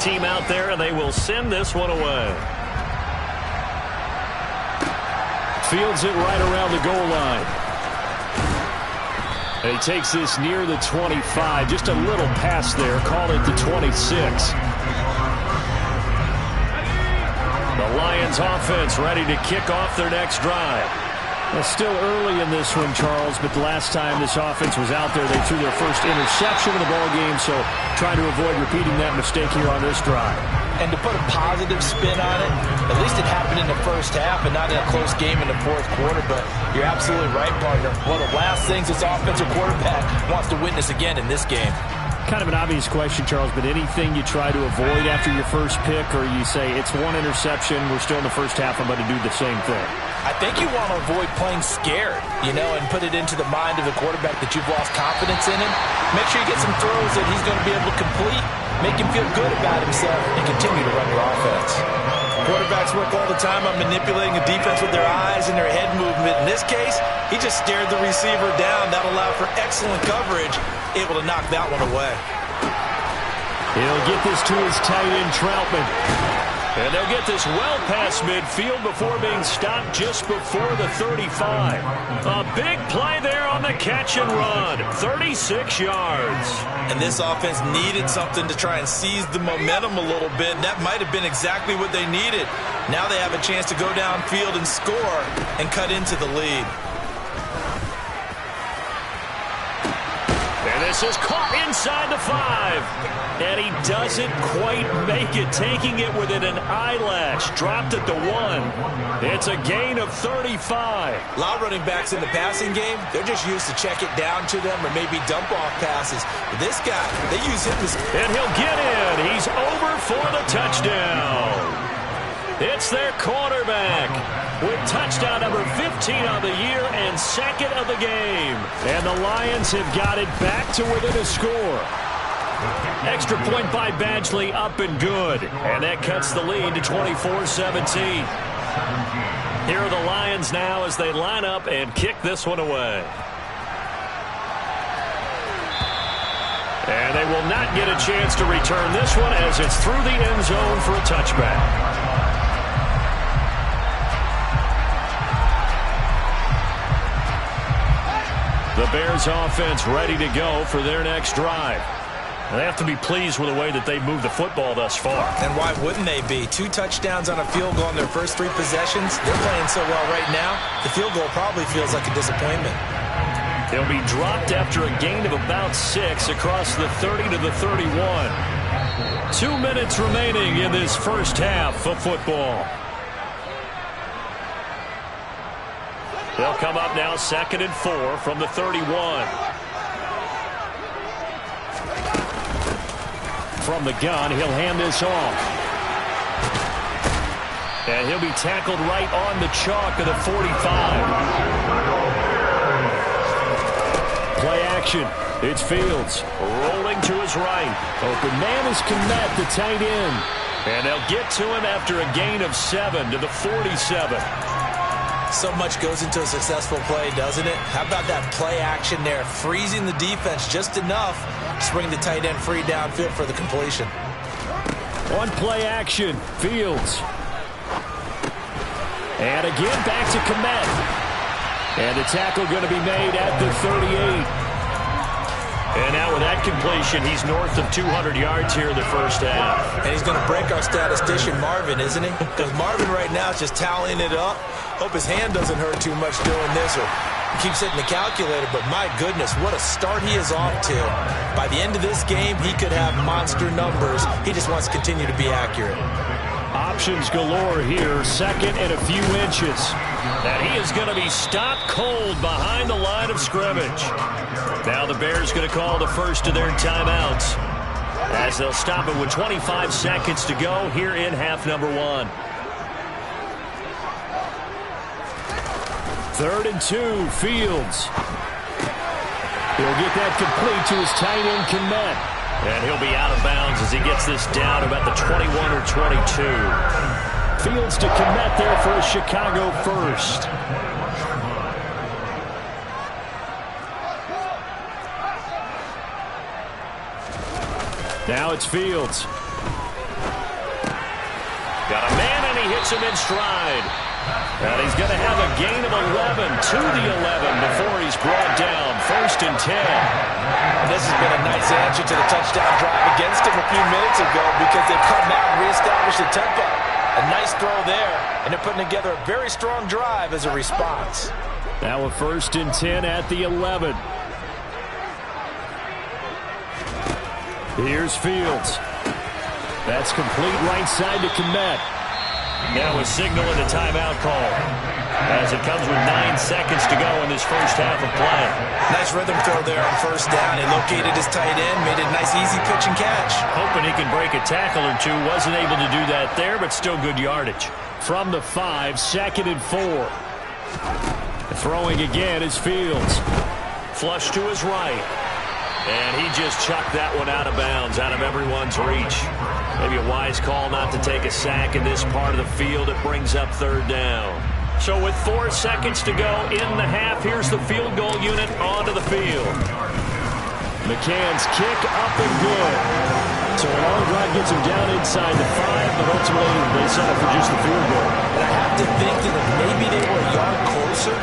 team out there, and they will send this one away. Fields it right around the goal line. And he takes this near the 25. Just a little pass there. Call it the 26. The Lions offense ready to kick off their next drive. It's still early in this one, Charles, but the last time this offense was out there, they threw their first interception of the ball game, so trying to avoid repeating that mistake here on this drive. And to put a positive spin on it, at least it happened in the first half and not in a close game in the fourth quarter, but you're absolutely right, partner. One of the last things this offensive quarterback wants to witness again in this game. Kind of an obvious question, Charles, but anything you try to avoid after your first pick, or you say it's one interception, we're still in the first half, I'm going to do the same thing? I think you want to avoid playing scared, and put it into the mind of the quarterback that you've lost confidence in him. Make sure you get some throws that he's going to be able to complete, make him feel good about himself, and continue to run your offense. Quarterbacks work all the time on manipulating a defense with their eyes and their head movement. In this case, he just stared the receiver down. That allowed for excellent coverage, able to knock that one away. He'll get this to his tight end, Troutman. And they'll get this well past midfield before being stopped just before the 35. A big play there on the catch and run. 36 yards. And this offense needed something to try and seize the momentum a little bit. And that might have been exactly what they needed. Now they have a chance to go downfield and score and cut into the lead. And this is caught inside the 5. And he doesn't quite make it, taking it within an eyelash. Dropped at the 1. It's a gain of 35. A lot of running backs in the passing game, they're just used to check it down to them or maybe dump off passes. But this guy, they use him as... And he'll get in. He's over for the touchdown. It's their quarterback with touchdown number 15 on the year and second of the game. And the Lions have got it back to within a score. Extra point by Badgley, up and good. And that cuts the lead to 24-17. Here are the Lions now as they line up and kick this one away. And they will not get a chance to return this one as it's through the end zone for a touchback. The Bears offense ready to go for their next drive. They have to be pleased with the way that they've moved the football thus far. And why wouldn't they be? 2 touchdowns on a field goal in their first 3 possessions. They're playing so well right now, the field goal probably feels like a disappointment. They'll be dropped after a gain of about 6 across the 30 to the 31. 2 minutes remaining in this first half of football. They'll come up now 2nd and 4 from the 31. From the gun, he'll hand this off. And he'll be tackled right on the chalk of the 45. Play action. It's Fields rolling to his right. Open man is Kmet, the tight end. And they'll get to him after a gain of 7 to the 47. So much goes into a successful play, doesn't it? How about that play action there, freezing the defense just enough to bring the tight end free downfield for the completion. On play action, Fields. And again back to Kmet. And the tackle going to be made at the 38. And now with that completion, he's north of 200 yards here in the first half. And he's going to break our statistician, Marvin, isn't he? Because Marvin right now is just tallying it up. Hope his hand doesn't hurt too much doing this, or he keeps hitting the calculator. But my goodness, what a start he is off to. By the end of this game, he could have monster numbers. He just wants to continue to be accurate. Options galore here, 2nd and a few inches. And he is going to be stopped cold behind the line of scrimmage. Now the Bears going to call the first of their timeouts as they'll stop it with 25 seconds to go here in half number 1. 3rd and 2, Fields. He'll get that complete to his tight end, Kmet. And he'll be out of bounds as he gets this down about the 21 or 22. Fields to Kmet there for a Chicago first. Now it's Fields. takes him in stride. And he's going to have a gain of 11 to the 11 before he's brought down. 1st and 10. And this has been a nice answer to the touchdown drive against him a few minutes ago because they've come out and reestablished the tempo. A nice throw there, and they're putting together a very strong drive as a response. Now a 1st and 10 at the 11. Here's Fields. That's complete right side to Kmet. Now a signal and a timeout call as it comes with 9 seconds to go in this first half of play. Nice rhythm throw there on 1st down. He located his tight end, made it a nice easy pitch and catch. Hoping he can break a tackle or two. Wasn't able to do that there, but still good yardage. From the 5, 2nd and 4. Throwing again is Fields. Flush to his right. And he just chucked that one out of bounds, out of everyone's reach. Maybe a wise call not to take a sack in this part of the field. It brings up 3rd down. So with 4 seconds to go in the half, here's the field goal unit onto the field. McCann's kick up and good. So a long drive gets him down inside the 5, but ultimately they settle for just the field goal. And I have to think that if maybe they were a yard closer,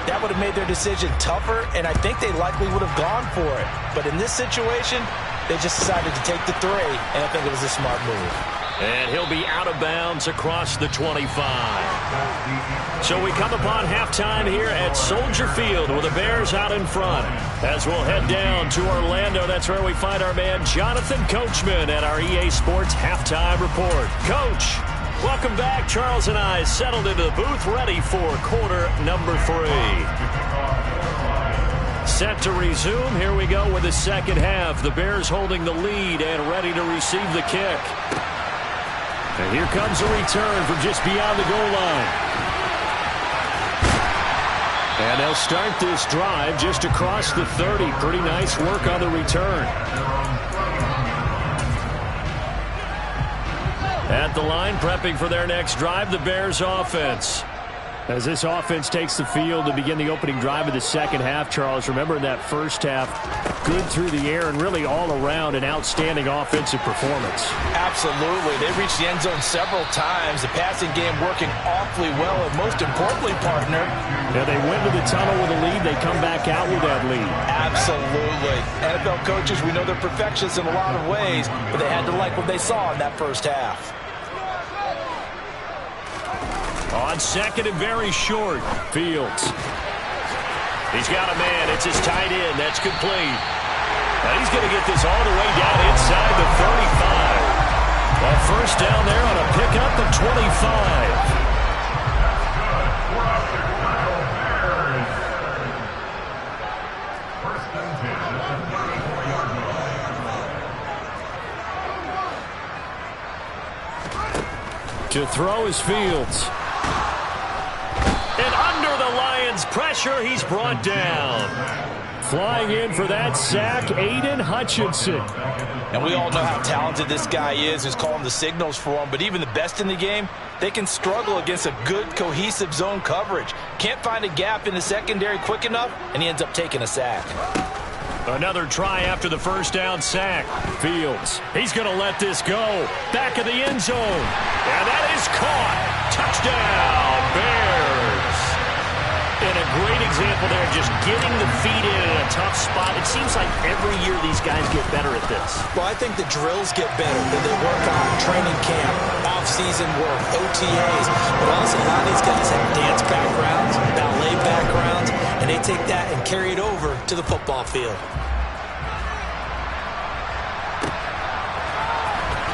that would have made their decision tougher, and I think they likely would have gone for it. But in this situation, they just decided to take the 3, and I think it was a smart move. And he'll be out of bounds across the 25. So we come upon halftime here at Soldier Field with the Bears out in front. As we'll head down to Orlando, that's where we find our man Jonathan Coachman at our EA Sports Halftime Report. Coach, welcome back. Charles and I settled into the booth, ready for quarter number 3. Set to resume. Here we go with the second half. The Bears holding the lead and ready to receive the kick. And here comes a return from just beyond the goal line. And they'll start this drive just across the 30. Pretty nice work on the return. At the line, prepping for their next drive, the Bears offense. As this offense takes the field to begin the opening drive of the second half, Charles, remember in that first half, good through the air and really all around an outstanding offensive performance. Absolutely. They reached the end zone several times. The passing game working awfully well, and most importantly, partner. Yeah, they went to the tunnel with a lead. They come back out with that lead. Absolutely. NFL coaches, we know they're perfectionists in a lot of ways, but they had to like what they saw in that first half. On 2nd and very short, Fields. He's got a man. It's his tight end. That's complete. Now he's going to get this all the way down inside the 35. A 1st down there on a pickup of 25. To throw is Fields. And under the Lions' pressure, he's brought down. Flying in for that sack, Aiden Hutchinson. And we all know how talented this guy is, who's calling the signals for him. But even the best in the game, they can struggle against a good, cohesive zone coverage. Can't find a gap in the secondary quick enough, and he ends up taking a sack. Another try after the 1st down sack. Fields, he's going to let this go. Back of the end zone. And that is caught. Touchdown, Bears. And a great example there, just getting the feet in a tough spot. It seems like every year these guys get better at this. Well, I think the drills get better that they work on training camp, off-season work, OTAs. But also, a lot of these guys have dance backgrounds, ballet backgrounds, and they take that and carry it over to the football field.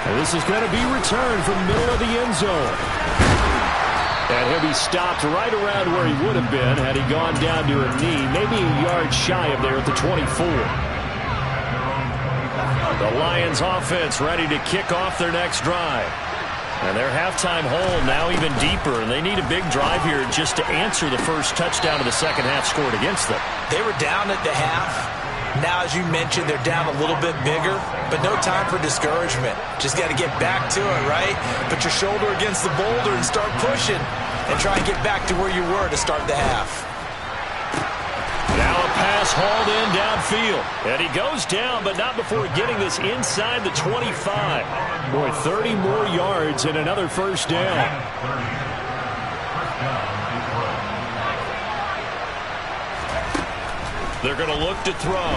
And this is going to be returned from the middle of the end zone. And he'll be stopped right around where he would have been had he gone down to a knee, maybe a yard shy of there at the 24. The Lions offense ready to kick off their next drive. And their halftime hole now even deeper, and they need a big drive here just to answer the first touchdown of the second half scored against them. They were down at the half. Now, as you mentioned, they're down a little bit bigger, but no time for discouragement. Just got to get back to it, right? Put your shoulder against the boulder and start pushing and try and get back to where you were to start the half. Now a pass pass hauled in downfield. And he goes down, but not before getting this inside the 25. Boy, 30 more yards and another first down. They're going to look to throw.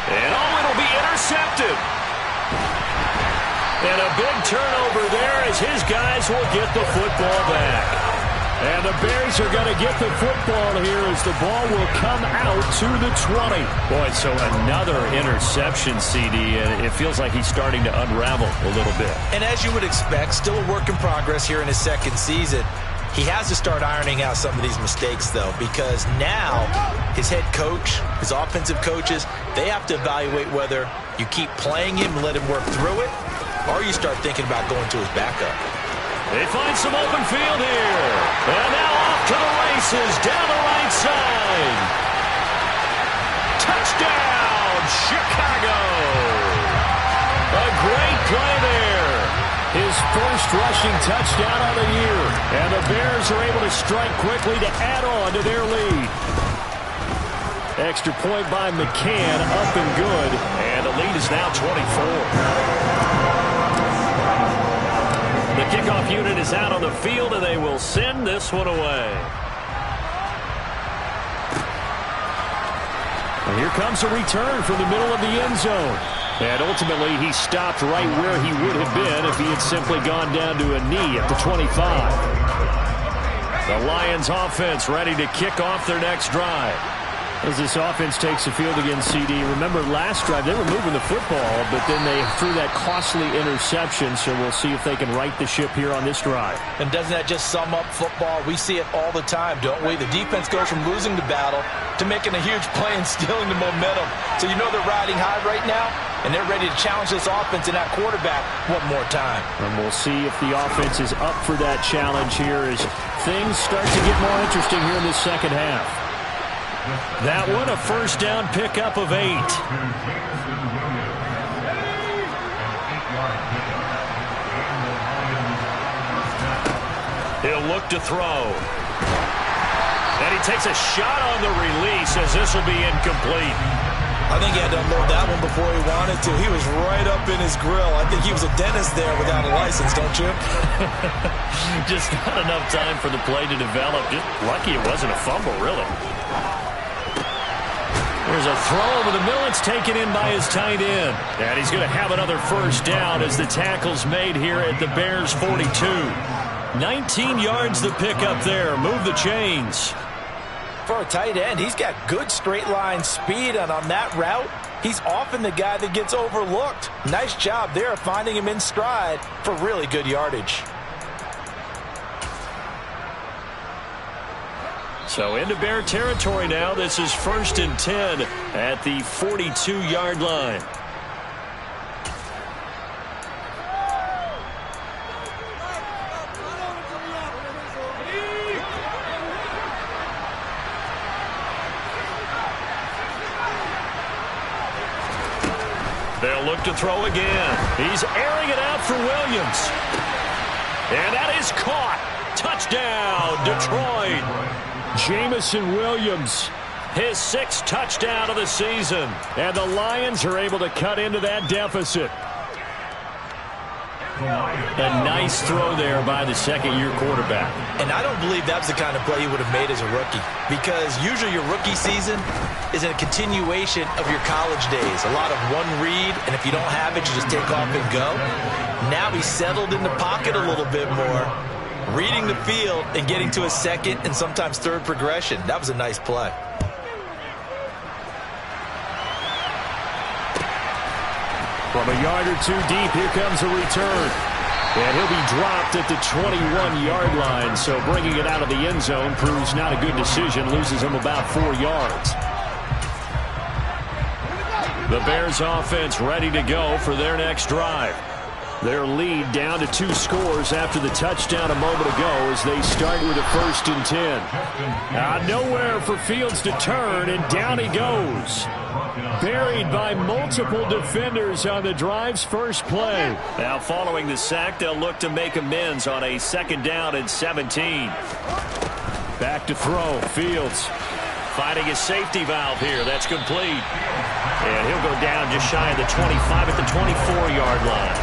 And it'll be intercepted. And a big turnover there as his guys will get the football back. And the Bears are going to get the football here as the ball will come out to the 20. Boy, so another interception, CD, and it feels like he's starting to unravel a little bit. And as you would expect, still a work in progress here in his second season. He has to start ironing out some of these mistakes, though, because now his head coach, his offensive coaches, they have to evaluate whether you keep playing him and let him work through it, or you start thinking about going to his backup. They find some open field here. And now off to the races down the right side. Touchdown, Chicago. A great play there. His first rushing touchdown of the year. And the Bears are able to strike quickly to add on to their lead. Extra point by McCann, up and good. And the lead is now 24. The kickoff unit is out on the field, and they will send this one away. And here comes a return from the middle of the end zone. And ultimately, he stopped right where he would have been if he had simply gone down to a knee at the 25. The Lions offense ready to kick off their next drive. As this offense takes the field again, CD, remember last drive they were moving the football, but then they threw that costly interception, so we'll see if they can right the ship here on this drive. And doesn't that just sum up football? We see it all the time, don't we? The defense goes from losing the battle to making a huge play and stealing the momentum. So you know they're riding high right now, and they're ready to challenge this offense and that quarterback one more time. And we'll see if the offense is up for that challenge here as things start to get more interesting here in the second half. That one, a first down pickup of 8. He'll look to throw. And he takes a shot on the release as this will be incomplete. I think he had to unload that one before he wanted to. He was right up in his grill. I think he was a dentist there without a license, don't you? Just not enough time for the play to develop. Just lucky it wasn't a fumble, really. There's a throw over the middle. It's taken in by his tight end. And he's going to have another first down as the tackle's made here at the Bears' 42. 19 yards to pick up there. Move the chains. For a tight end, he's got good straight line speed, and on that route, he's often the guy that gets overlooked. Nice job there finding him in stride for really good yardage. So into Bear territory now. This is 1st and 10 at the 42-yard line. They'll look to throw again. He's airing it out for Williams. And that is caught. Touchdown, Detroit. Jamison Williams, his 6th touchdown of the season. And the Lions are able to cut into that deficit. A nice throw there by the second-year quarterback. And I don't believe that's the kind of play he would have made as a rookie, because usually your rookie season is a continuation of your college days. A lot of one read, and if you don't have it, you just take off and go. Now he's settled in the pocket a little bit more, reading the field and getting to a second and sometimes third progression. That was a nice play. From a yard or two deep, here comes a return. And he'll be dropped at the 21-yard line, so bringing it out of the end zone proves not a good decision, loses him about 4 yards. The Bears offense ready to go for their next drive. Their lead down to 2 scores after the touchdown a moment ago as they start with a 1st and 10. Nowhere for Fields to turn, and down he goes. Buried by multiple defenders on the drive's first play. Now following the sack, they'll look to make amends on a 2nd down and 17. Back to throw, Fields. Finding his safety valve here. That's complete. And he'll go down just shy of the 25 at the 24-yard line.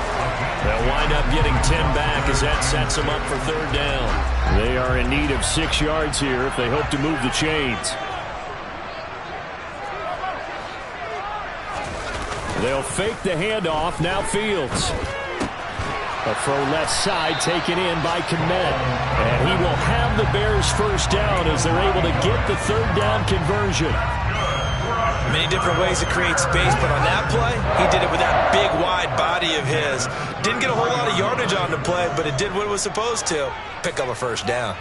They'll wind up getting 10 back as that sets them up for third down. They are in need of 6 yards here if they hope to move the chains. They'll fake the handoff. Now Fields. A throw left side taken in by Kmet. And he will have the Bears first down as they're able to get the third down conversion. Many different ways to create space, but on that play, he did it with that big, wide body of his. Didn't get a whole lot of yardage on the play, but it did what it was supposed to. Pick up a first down.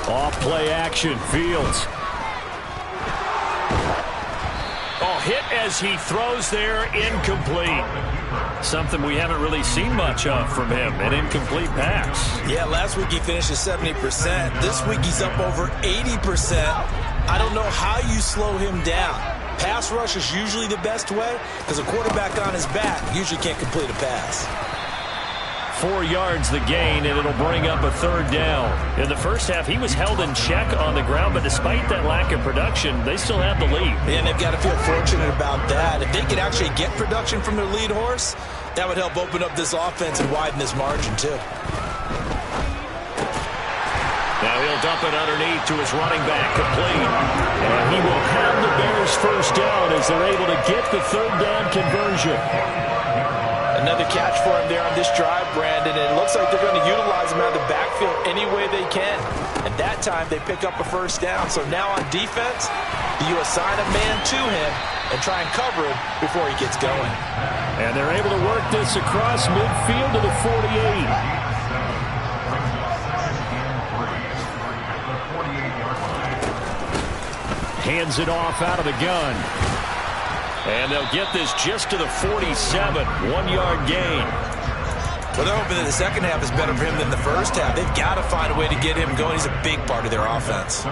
Off play action, Fields. Oh, hit as he throws there, incomplete. Something we haven't really seen much of from him, an incomplete pass. Yeah, last week he finished at 70%. This week he's up over 80%. I don't know how you slow him down. Pass rush is usually the best way because a quarterback on his back usually can't complete a pass. 4 yards the gain, and it'll bring up a third down. In the first half, he was held in check on the ground, but despite that lack of production, they still have the lead. And they've got to feel fortunate about that. If they could actually get production from their lead horse, that would help open up this offense and widen this margin, too. Now he'll dump it underneath to his running back, complete. And he will have the Bears first down as they're able to get the third down conversion. Another catch for him there on this drive, Brandon, and it looks like they're going to utilize him out of the backfield any way they can. And that time, they pick up a first down. So now on defense, you assign a man to him and try and cover him before he gets going. And they're able to work this across midfield to the 48. Hands it off out of the gun. And they'll get this just to the 47, 1-yard gain. Well, they're hoping that the second half is better for him than the first half. They've got to find a way to get him going. He's a big part of their offense.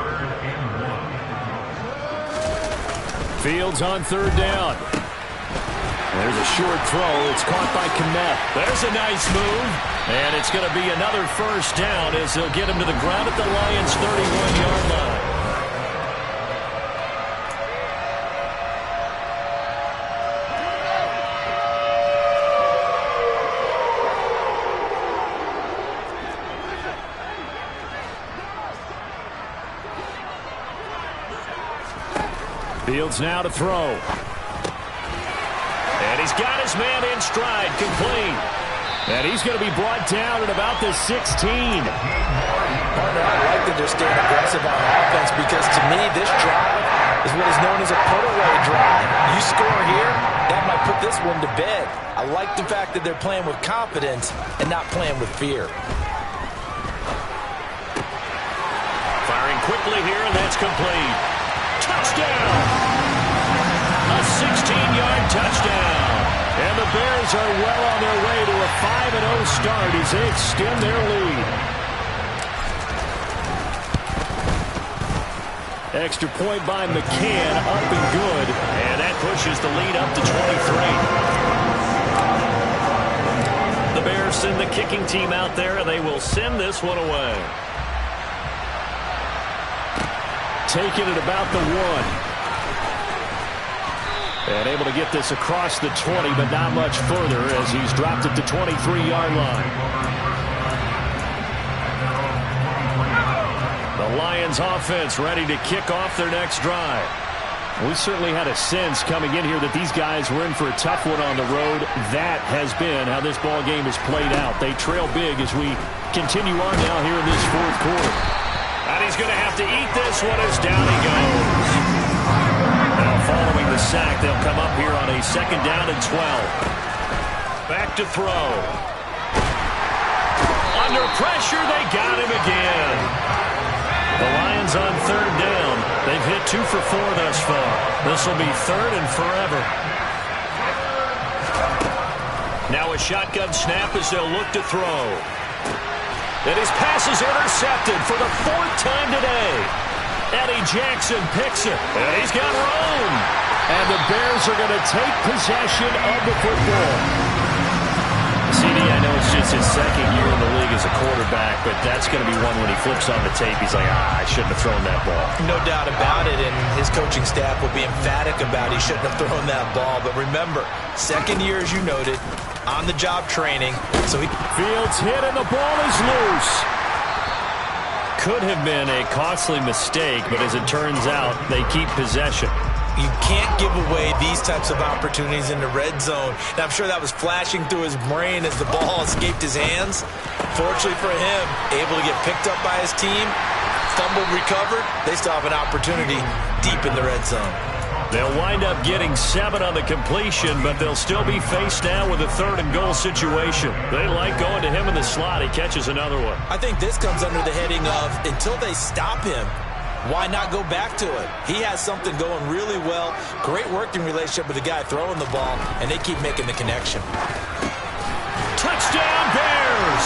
Fields on third down. There's a short throw. It's caught by Kmet. There's a nice move. And it's going to be another first down as they'll get him to the ground at the Lions' 31-yard line. Fields now to throw. And he's got his man in stride, complete. And he's going to be brought down at about the 16. Partner, I like that they're staying aggressive on offense because to me, this drive is what is known as a put-away drive. You score here, that might put this one to bed. I like the fact that they're playing with confidence and not playing with fear. Firing quickly here, and that's complete. Touchdown! A 16-yard touchdown. And the Bears are well on their way to a 5-0 start as they extend their lead. Extra point by McCann, up and good. And that pushes the lead up to 23. The Bears send the kicking team out there, and they will send this one away. Taking it about the 1. And able to get this across the 20, but not much further as he's dropped it to 23-yard line. The Lions offense ready to kick off their next drive. We certainly had a sense coming in here that these guys were in for a tough one on the road. That has been how this ball game has played out. They trail big as we continue on now here in this fourth quarter. And he's going to have to eat this one as down he goes. Now following the sack, they'll come up here on a 2nd down and 12. Back to throw. Under pressure, they got him again. The Lions on 3rd down. They've hit 2 for 4 thus far. This will be 3rd and forever. Now a shotgun snap as they'll look to throw. And his pass is intercepted for the 4th time today. Eddie Jackson picks it. And he's got room. And the Bears are going to take possession of the football. CD, I know it's just his second year in the league as a quarterback, but that's going to be one when he flips on the tape. He's like, I shouldn't have thrown that ball. No doubt about it, and his coaching staff will be emphatic about he shouldn't have thrown that ball. But remember, second year, as you noted, on-the-job training. So Fields hit, and the ball is loose. Could have been a costly mistake, but as it turns out, they keep possession. You can't give away these types of opportunities in the red zone. Now, I'm sure that was flashing through his brain as the ball escaped his hands. Fortunately for him, able to get picked up by his team, fumbled, recovered. They still have an opportunity deep in the red zone. They'll wind up getting 7 on the completion, but they'll still be faced down with a 3rd and goal situation. They like going to him in the slot. He catches another one. I think this comes under the heading of until they stop him, why not go back to it? He has something going really well. Great working relationship with the guy throwing the ball, and they keep making the connection. Touchdown, Bears!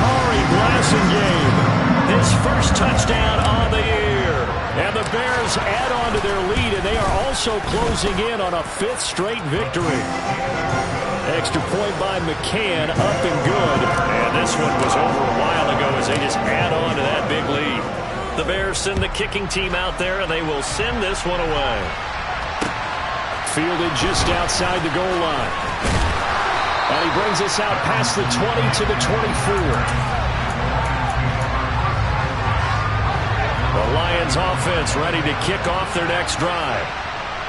Corey Blasingame, his first touchdown on the year. And the Bears add on to their lead, and they are also closing in on a 5th straight victory. Extra point by McCann, up and good. And this one was over a while ago as they just add on to that big lead. The Bears send the kicking team out there, and they will send this one away. Fielded just outside the goal line. And he brings us out past the 20 to the 24. The Lions offense ready to kick off their next drive.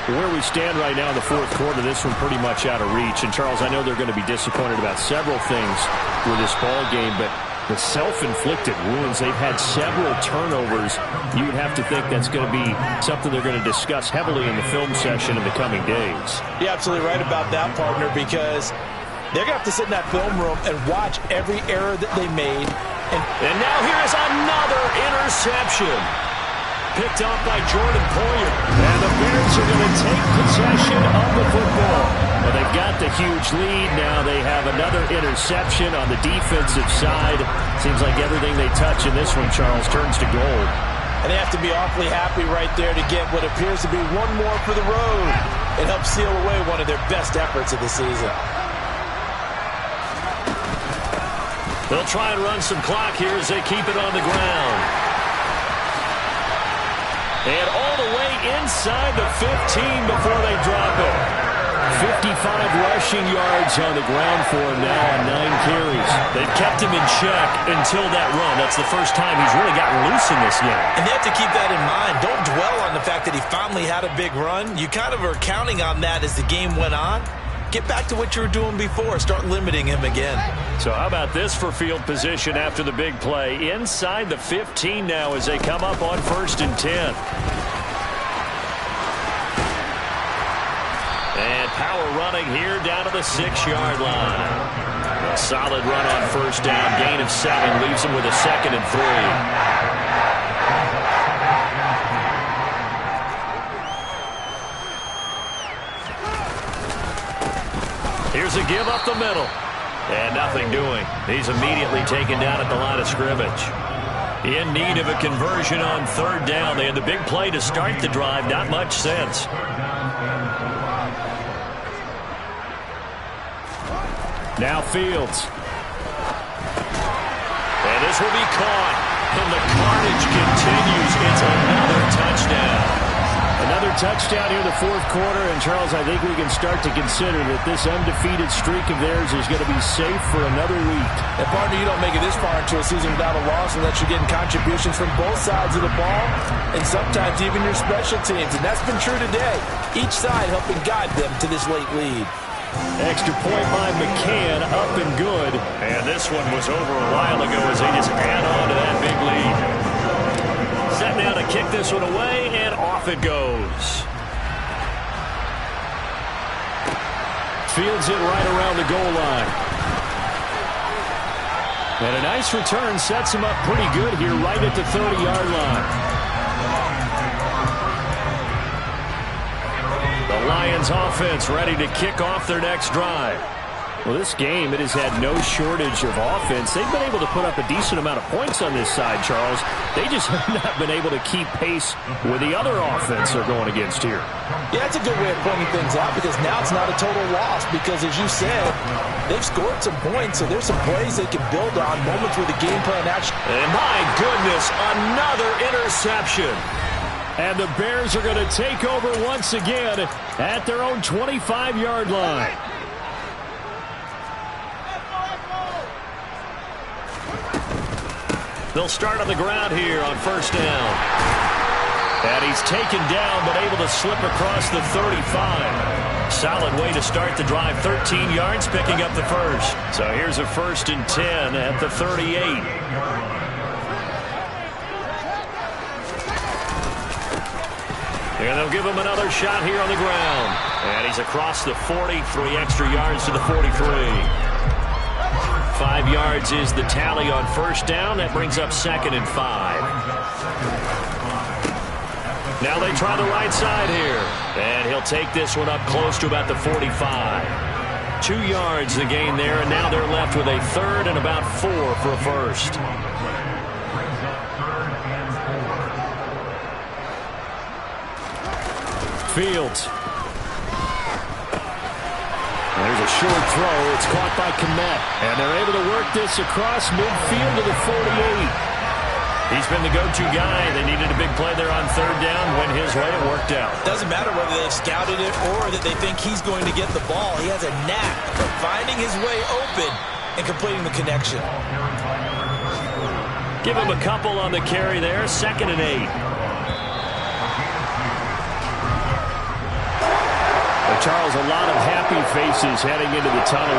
Where we stand right now in the 4th quarter, this one pretty much out of reach. And, Charles, I know they're going to be disappointed about several things with this ball game, but the self-inflicted wounds, they've had several turnovers. You'd have to think that's going to be something they're going to discuss heavily in the film session in the coming days. You're absolutely right about that, partner, because they're going to have to sit in that film room and watch every error that they made. And now here is another interception. Picked off by Jordan Poyer. And the Bears are going to take possession of the football. Well, they've got the huge lead. Now they have another interception on the defensive side. Seems like everything they touch in this one, Charles, turns to gold. And they have to be awfully happy right there to get what appears to be one more for the road. It helps seal away one of their best efforts of the season. They'll try and run some clock here as they keep it on the ground. And all the way inside the 15 before they drop it. 55 rushing yards on the ground for him now on 9 carries. They've kept him in check until that run. That's the first time he's really gotten loose in this game. And they have to keep that in mind. Don't dwell on the fact that he finally had a big run. You kind of are counting on that as the game went on. Get back to what you were doing before. Start limiting him again. So how about this for field position after the big play? Inside the 15 now as they come up on 1st and 10. And power running here down to the 6-yard line. A solid run on 1st down. Gain of 7 leaves them with a 2nd and 3. Here's a give up the middle. And nothing doing. He's immediately taken down at the line of scrimmage. In need of a conversion on 3rd down. They had the big play to start the drive. Not much sense. Now Fields. And this will be caught. And the carnage continues. It's another touchdown. Another touchdown here in the 4th quarter, and Charles, I think we can start to consider that this undefeated streak of theirs is going to be safe for another week. And partner, you don't make it this far into a season without a loss unless you're getting contributions from both sides of the ball, and sometimes even your special teams, and that's been true today. Each side helping guide them to this late lead. Extra point by McCann, up and good. And this one was over a while ago as they just add on to that big lead. Set now to kick this one away, and off it goes. Fields it right around the goal line. And a nice return sets him up pretty good here right at the 30-yard line. The Lions offense ready to kick off their next drive. Well, this game, it has had no shortage of offense. They've been able to put up a decent amount of points on this side, Charles. They just have not been able to keep pace with the other offense they're going against here. Yeah, that's a good way of pointing things out because now it's not a total loss because, as you said, they've scored some points, so there's some plays they can build on, moments where the game plan actually... And my goodness, another interception. And the Bears are going to take over once again at their own 25-yard line. They'll start on the ground here on first down. And he's taken down but able to slip across the 35. Solid way to start the drive. 13 yards, picking up the first. So here's a 1st and 10 at the 38. And they'll give him another shot here on the ground. And he's across the 40, 3 extra yards to the 43. 5 yards is the tally on first down. That brings up 2nd and 5. Now they try the right side here. And he'll take this one up close to about the 45. 2 yards the gain there, and now they're left with a 3rd and about 4 for a first. Fields. There's a short throw. It's caught by Kmet. And they're able to work this across midfield to the 48. He's been the go-to guy. They needed a big play there on 3rd down. Went his way. It worked out. Doesn't matter whether they've scouted it or that they think he's going to get the ball. He has a knack for finding his way open and completing the connection. Give him a couple on the carry there. 2nd and 8. Charles, a lot of happy faces heading into the tunnel.